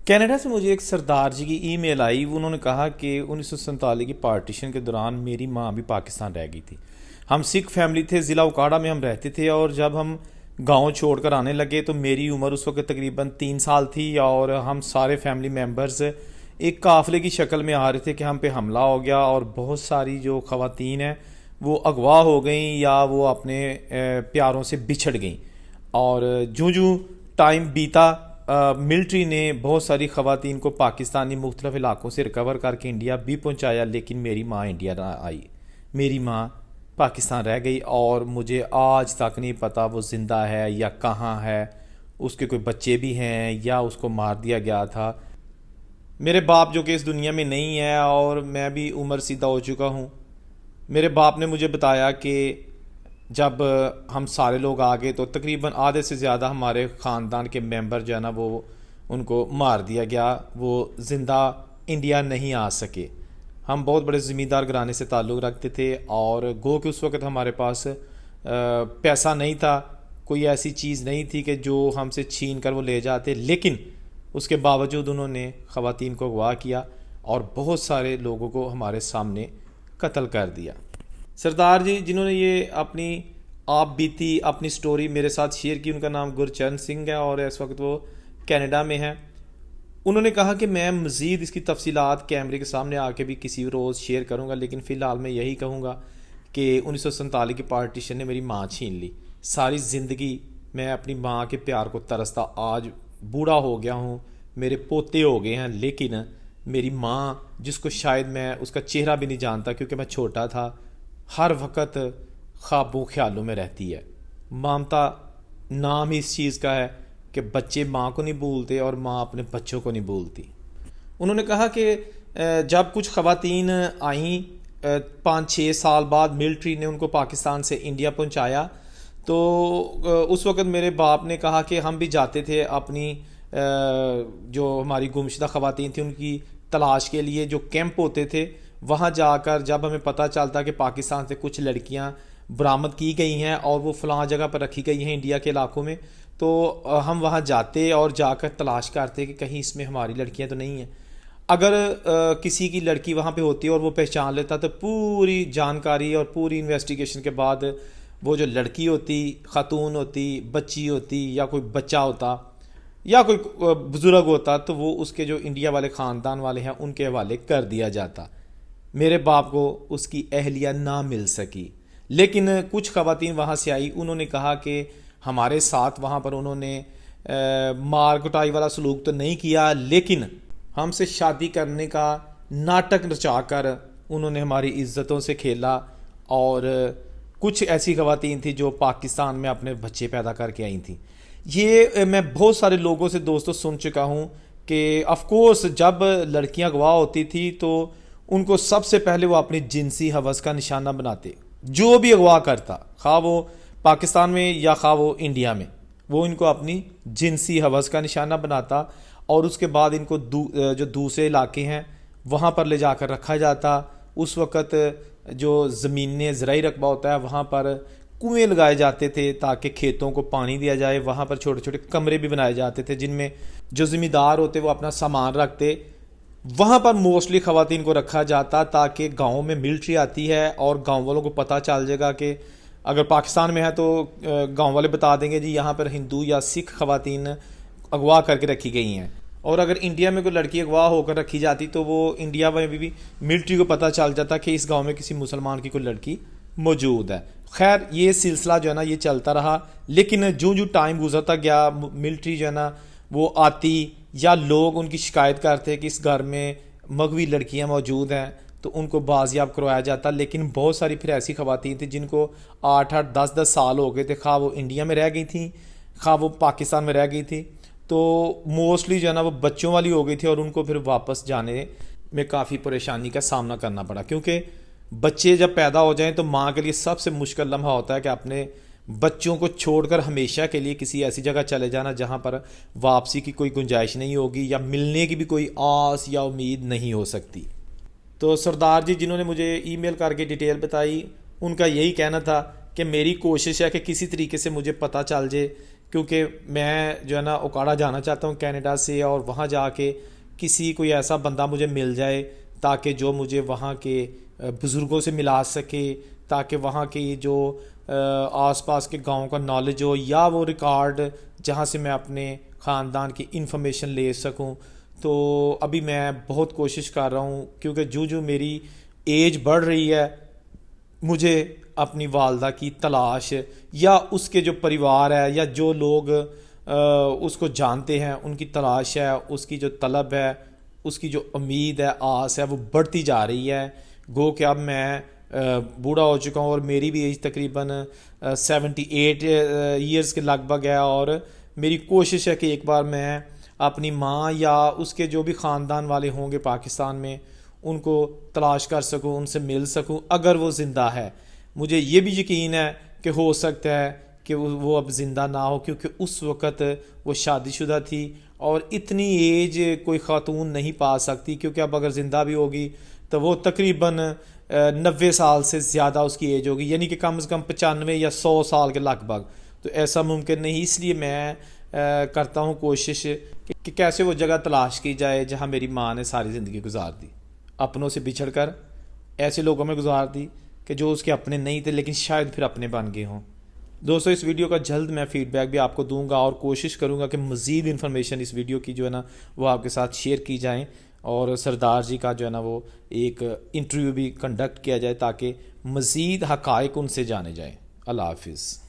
Canada سے مجھے ایک سردار جی کی ای میل آئی، انہوں نے کہا کہ 1947 کی پارٹیشن کے دوران میری ماں بھی پاکستان رہ گئی تھی۔ ہم سکھ فیملی تھے، ضلع اوکاڑا میں ہم رہتے تھے، اور جب ہم گاؤں چھوڑ کر آنے لگے تو میری عمر اس وقت تقریباً 3 سال تھی، اور ہم سارے فیملی ممبرز ایک قافلے کی شکل میں آ رہے تھے کہ ہم پہ حملہ ہو گیا، اور بہت ساری جو خواتین ہیں وہ اغوا ہو گئیں یا وہ اپنے پیاروں سے بچھڑ گئیں۔ اور جوں ٹائم بیتا، ملٹری نے بہت ساری خواتین کو پاکستانی مختلف علاقوں سے ریکور کر کے انڈیا بھی پہنچایا، لیکن میری ماں انڈیا نہ آئی، میری ماں پاکستان رہ گئی، اور مجھے آج تک نہیں پتا وہ زندہ ہے یا کہاں ہے، اس کے کوئی بچے بھی ہیں یا اس کو مار دیا گیا تھا۔ میرے باپ جو کہ اس دنیا میں نہیں ہے، اور میں بھی عمر سیدھا ہو چکا ہوں، میرے باپ نے مجھے بتایا کہ جب ہم سارے لوگ آ گئے تو تقریباً آدھے سے زیادہ ہمارے خاندان کے ممبر جو ہے نا وہ ان کو مار دیا گیا، وہ زندہ انڈیا نہیں آ سکے۔ ہم بہت بڑے زمیندار گھرانے سے تعلق رکھتے تھے، اور گو کہ اس وقت ہمارے پاس پیسہ نہیں تھا، کوئی ایسی چیز نہیں تھی کہ جو ہم سے چھین کر وہ لے جاتے، لیکن اس کے باوجود انہوں نے خواتین کو اغوا کیا اور بہت سارے لوگوں کو ہمارے سامنے قتل کر دیا۔ سردار جی جنہوں نے یہ اپنی آپ بیتی اپنی سٹوری میرے ساتھ شیئر کی، ان کا نام گرچرن سنگھ ہے، اور اس وقت وہ کینیڈا میں ہیں۔ انہوں نے کہا کہ میں مزید اس کی تفصیلات کیمرے کے سامنے آ کے بھی کسی روز شیئر کروں گا، لیکن فی الحال میں یہی کہوں گا کہ 1947 کی پارٹیشن نے میری ماں چھین لی۔ ساری زندگی میں اپنی ماں کے پیار کو ترستا، آج بوڑھا ہو گیا ہوں، میرے پوتے ہو گئے ہیں، لیکن میری ماں جس کو شاید میں اس کا چہرہ بھی نہیں جانتا کیونکہ میں چھوٹا تھا، ہر وقت خوابوں خیالوں میں رہتی ہے۔ مامتا نام ہی اس چیز کا ہے کہ بچے ماں کو نہیں بھولتے اور ماں اپنے بچوں کو نہیں بھولتی۔ انہوں نے کہا کہ جب کچھ خواتین آئیں 5-6 سال بعد ملٹری نے ان کو پاکستان سے انڈیا پہنچایا، تو اس وقت میرے باپ نے کہا کہ ہم بھی جاتے تھے اپنی جو ہماری گمشدہ خواتین تھیں ان کی تلاش کے لیے، جو کیمپ ہوتے تھے وہاں جا کر جب ہمیں پتہ چلتا کہ پاکستان سے کچھ لڑکیاں برآمد کی گئی ہیں اور وہ فلاں جگہ پر رکھی گئی ہیں انڈیا کے علاقوں میں، تو ہم وہاں جاتے اور جا کر تلاش کرتے کہ کہیں اس میں ہماری لڑکیاں تو نہیں ہیں۔ اگر کسی کی لڑکی وہاں پہ ہوتی اور وہ پہچان لیتا تو پوری جانکاری اور پوری انویسٹیگیشن کے بعد وہ جو لڑکی ہوتی، خاتون ہوتی، بچی ہوتی، یا کوئی بچہ ہوتا یا کوئی بزرگ ہوتا، تو وہ اس کے جو انڈیا والے خاندان والے ہیں ان کے حوالے کر دیا جاتا۔ میرے باپ کو اس کی اہلیہ نہ مل سکی، لیکن کچھ خواتین وہاں سے آئی، انہوں نے کہا کہ ہمارے ساتھ وہاں پر انہوں نے مار کٹائی والا سلوک تو نہیں کیا، لیکن ہم سے شادی کرنے کا ناٹک رچا کر انہوں نے ہماری عزتوں سے کھیلا، اور کچھ ایسی خواتین تھیں جو پاکستان میں اپنے بچے پیدا کر کے آئی تھیں۔ یہ میں بہت سارے لوگوں سے دوستوں سن چکا ہوں کہ آف کورس جب لڑکیاں اغوا ہوتی تھی تو ان کو سب سے پہلے وہ اپنی جنسی ہوس کا نشانہ بناتے، جو بھی اغوا کرتا، خواہ وہ پاکستان میں یا خواہ وہ انڈیا میں، وہ ان کو اپنی جنسی ہوس کا نشانہ بناتا، اور اس کے بعد ان کو جو دوسرے علاقے ہیں وہاں پر لے جا کر رکھا جاتا۔ اس وقت جو زمینیں زرعی رقبہ ہوتا ہے وہاں پر کنویں لگائے جاتے تھے تاکہ کھیتوں کو پانی دیا جائے، وہاں پر چھوٹے چھوٹے کمرے بھی بنائے جاتے تھے جن میں جو زمیندار ہوتے وہ اپنا سامان رکھتے، وہاں پر موسٹلی خواتین کو رکھا جاتا تاکہ گاؤں میں ملٹری آتی ہے اور گاؤں والوں کو پتہ چل جائے گا کہ اگر پاکستان میں ہے تو گاؤں والے بتا دیں گے جی یہاں پر ہندو یا سکھ خواتین اغوا کر کے رکھی گئی ہیں، اور اگر انڈیا میں کوئی لڑکی اغوا ہو کر رکھی جاتی تو وہ انڈیا میں بھی ملٹری کو پتہ چل جاتا کہ اس گاؤں میں کسی مسلمان کی کوئی لڑکی موجود ہے۔ خیر یہ سلسلہ جو ہے نا یہ چلتا رہا، لیکن جو ٹائم گزرتا گیا ملٹری جو ہے نا وہ آتی یا لوگ ان کی شکایت کرتے کہ اس گھر میں مغوی لڑکیاں موجود ہیں تو ان کو بازیاب کروایا جاتا، لیکن بہت ساری پھر ایسی خواتین تھیں جن کو 8-10 سال ہو گئے تھے، خواہ وہ انڈیا میں رہ گئی تھیں خواہ وہ پاکستان میں رہ گئی تھی، تو موسٹلی جو ہے نا وہ بچوں والی ہو گئی تھی، اور ان کو پھر واپس جانے میں کافی پریشانی کا سامنا کرنا پڑا، کیونکہ بچے جب پیدا ہو جائیں تو ماں کے لیے سب سے مشکل لمحہ ہوتا ہے کہ اپنے بچوں کو چھوڑ کر ہمیشہ کے لیے کسی ایسی جگہ چلے جانا جہاں پر واپسی کی کوئی گنجائش نہیں ہوگی یا ملنے کی بھی کوئی آس یا امید نہیں ہو سکتی۔ تو سردار جی جنہوں نے مجھے ای میل کر کے ڈیٹیل بتائی، ان کا یہی کہنا تھا کہ میری کوشش ہے کہ کسی طریقے سے مجھے پتہ چل جائے کیونکہ میں جو ہے نا اوکاڑا جانا چاہتا ہوں کینیڈا سے، اور وہاں جا کے کسی کوئی ایسا بندہ مجھے مل جائے تاکہ جو مجھے وہاں کے بزرگوں سے ملا سکے، تاکہ وہاں کی جو آس پاس کے گاؤں کا نالج ہو، یا وہ ریکارڈ جہاں سے میں اپنے خاندان کی انفارمیشن لے سکوں۔ تو ابھی میں بہت کوشش کر رہا ہوں، کیونکہ جو میری ایج بڑھ رہی ہے، مجھے اپنی والدہ کی تلاش یا اس کے جو پریوار ہے یا جو لوگ اس کو جانتے ہیں ان کی تلاش ہے، اس کی جو طلب ہے، اس کی جو امید ہے، آس ہے، وہ بڑھتی جا رہی ہے۔ گو کہ اب میں بوڑھا ہو چکا ہوں اور میری بھی ایج تقریباً 78 ایئرس کے لگ بھگ ہے، اور میری کوشش ہے کہ ایک بار میں اپنی ماں یا اس کے جو بھی خاندان والے ہوں گے پاکستان میں ان کو تلاش کر سکوں، ان سے مل سکوں اگر وہ زندہ ہے۔ مجھے یہ بھی یقین ہے کہ ہو سکتا ہے کہ وہ اب زندہ نہ ہو، کیونکہ اس وقت وہ شادی شدہ تھی اور اتنی ایج کوئی خاتون نہیں پا سکتی، کیونکہ اب اگر زندہ بھی ہوگی تو وہ تقریباً 90 سال سے زیادہ اس کی ایج ہوگی، یعنی کہ کم از کم 95 یا 100 سال کے لگ بھگ۔ تو ایسا ممکن نہیں، اس لیے میں کرتا ہوں کوشش کہ کیسے وہ جگہ تلاش کی جائے جہاں میری ماں نے ساری زندگی گزار دی، اپنوں سے بچھڑ کر ایسے لوگوں میں گزار دی کہ جو اس کے اپنے نہیں تھے لیکن شاید پھر اپنے بن گئے ہوں۔ دوستو اس ویڈیو کا جلد میں فیڈ بیک بھی آپ کو دوں گا، اور کوشش کروں گا کہ مزید انفارمیشن اس ویڈیو کی جو ہے نا وہ آپ کے ساتھ شیئر کی جائیں، اور سردار جی کا جو ہے نا وہ ایک انٹرویو بھی کنڈکٹ کیا جائے تاکہ مزید حقائق ان سے جانے جائیں۔ اللہ حافظ۔